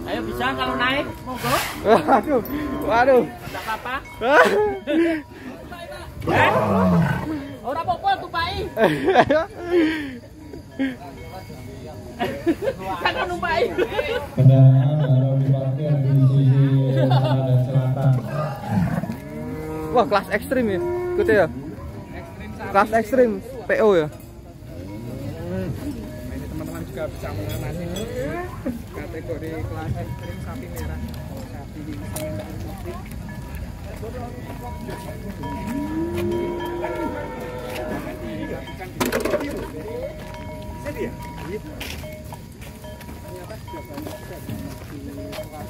Ayo bisa kalau naik, monggo. Waduh. Enggak apa-apa. Ora apa-apa tupai. Kan numpai. Kendaraan harus diparkir di sisi utara dan selatan. Wah, kelas ekstrim ya. Ikut ya. Kelas ekstrim PO ya. Ini teman-teman juga bisa mengamati kategori kelas ekstrim sapi merah, sapi di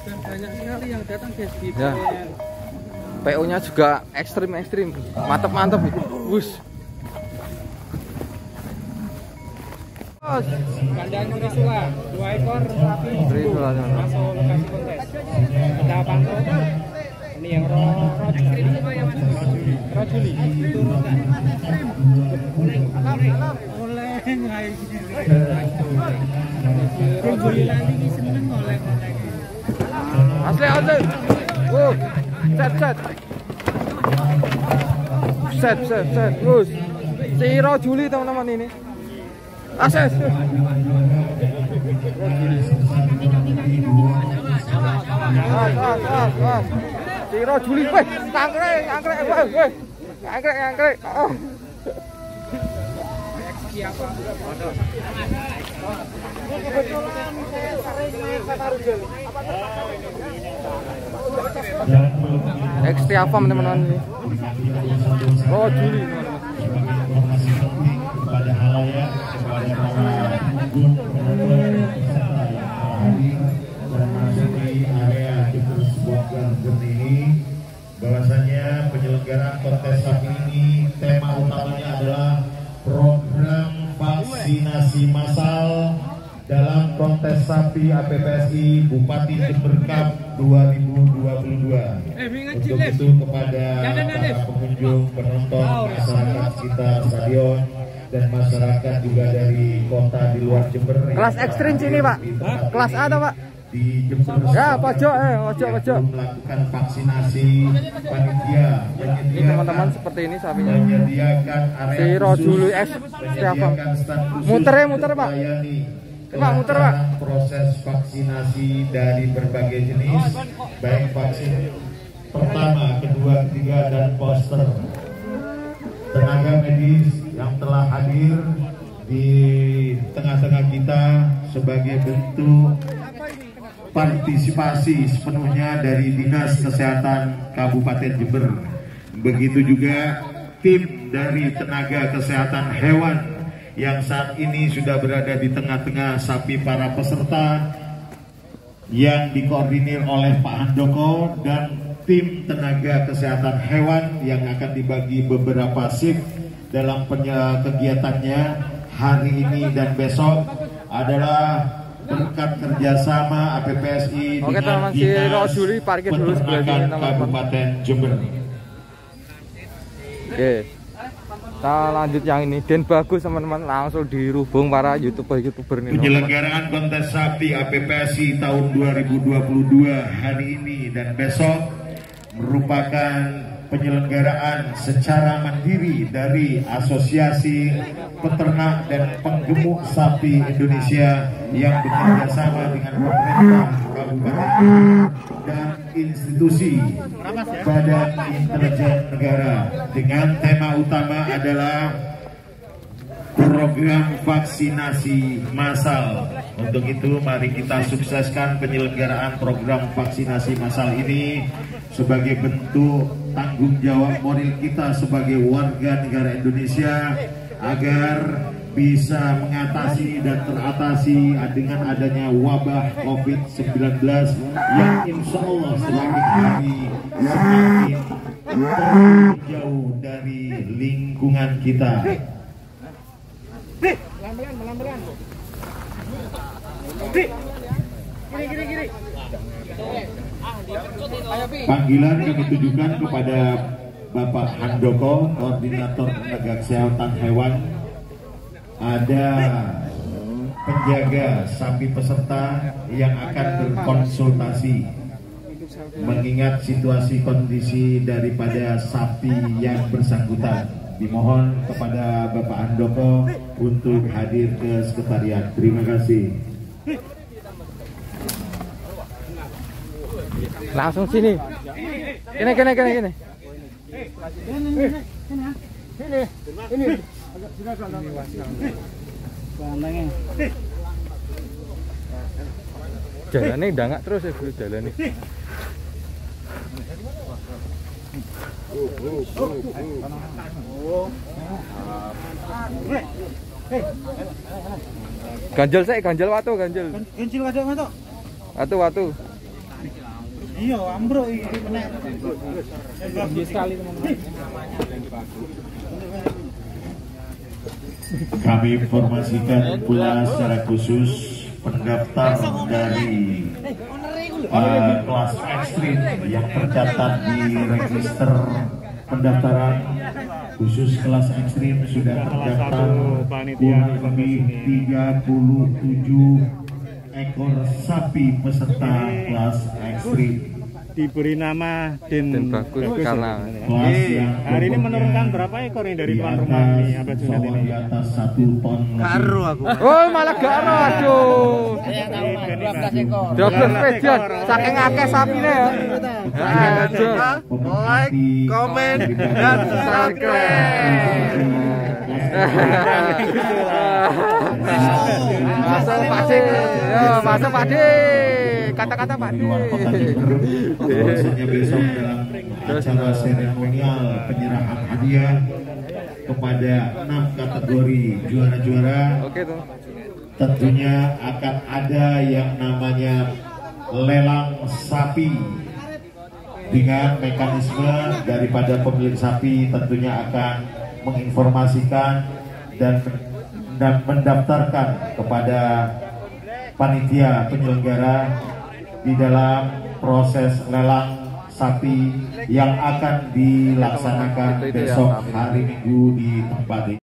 dan banyak sekali yang datang guys di Ya. PO-nya juga ekstrim, mantap bus. Kandang Trisula, 2 ekor sapi Trisula, masuk lokasi kontes. Ada pantau, ini yang rojuli, itu rojuli nanti seneng oleh. Asli. Set. Bus. Si Rojuli teman-teman ini. Akses. Si Rojuli, weh, angkrek. Siapa? Ekstiafa teman-teman ini. Rojuli teman-teman. Kepada halayak, kepada para dan memasuki area Jember sebuah garden ini, bahwasanya penyelenggaraan kontes sapi ini tema utamanya adalah program vaksinasi massal dalam kontes sapi APPSI Bupati Jember Cup 2022. Untuk itu kepada para pengunjung, penonton, masyarakat sekitar stadion dan masyarakat juga dari kota di luar Jember. Kelas ekstrim sini Pak. Kelas A atau Pak? Di Jember. Ya pojok. Melakukan vaksinasi panitia. Ini teman-teman seperti ini sapinya. Menyediakan area Si Rojuli Ekstiafa. Muter Pak. Pak muter Pak. Proses vaksinasi dari berbagai jenis, baik vaksin pertama, kedua, ketiga, dan booster. Tenaga medis yang telah hadir di tengah-tengah kita sebagai bentuk partisipasi sepenuhnya dari Dinas Kesehatan Kabupaten Jember. Begitu juga tim dari tenaga kesehatan hewan yang saat ini sudah berada di tengah-tengah sapi para peserta yang dikoordinir oleh Pak Handoko dan tim tenaga kesehatan hewan yang akan dibagi beberapa shift dalam kegiatannya hari ini dan besok adalah berkat kerjasama APPSI dengan Dinas Peternakan Kabupaten Jember. Oke, kita lanjut yang ini. Dan bagus teman-teman, langsung dirubung para youtuber ini. Penyelenggaraan kontes sapi APPSI tahun 2022 hari ini dan besok merupakan penyelenggaraan secara mandiri dari Asosiasi Peternak dan Penggemuk Sapi Indonesia yang bekerja sama dengan pemerintah kabupaten dan institusi Badan Intelijen Negara dengan tema utama adalah program vaksinasi massal. Untuk itu mari kita sukseskan penyelenggaraan program vaksinasi massal ini sebagai bentuk tanggung jawab moral kita sebagai warga negara Indonesia agar bisa mengatasi dan teratasi dengan adanya wabah COVID-19 yang insya Allah semakin hari semakin jauh dari lingkungan kita. Pelan-pelan. Kiri. Panggilan kami tujukan kepada Bapak Handoko, Koordinator Tenaga Kesehatan Hewan. Ada penjaga sapi peserta yang akan berkonsultasi mengingat situasi kondisi daripada sapi yang bersangkutan. Dimohon kepada Bapak Handoko untuk hadir ke sekretariat. Terima kasih. Langsung sini. Kene. Jalannya udah nggak terus ya bro jalannya. Ganjel watu. Watu. Iya, ambruk iki nek. Bagus sekali teman-teman. Kami informasikan pula secara khusus pendaftar dari kelas ekstrim yang tercatat di register pendaftaran khusus kelas ekstrim sudah terdaftar kurang lebih 37 ekor sapi peserta kelas ekstrim. Diberi nama Den Bagus karena hari ini menurunkan berapa ekor ini dari tuan rumah ini Abah Junat ini? Di atas 1 ton. Karo aku. Oh malah garo aduh. Saya tahu Mas, 12 ekor. 12 spesial saking akeh sapine ya. Aduh. Like, comment, dan subscribe. Masuk Pak De. Kata-kata Pak De. Bahwasanya besok dalam acara seremonial penyerahan hadiah kepada 6 kategori juara-juara. Oke tuh. Tentunya akan ada yang namanya lelang sapi dengan mekanisme daripada pemilik sapi tentunya akan menginformasikan dan mendaftarkan kepada panitia penyelenggara di dalam proses lelang sapi yang akan dilaksanakan besok hari Minggu di tempat ini.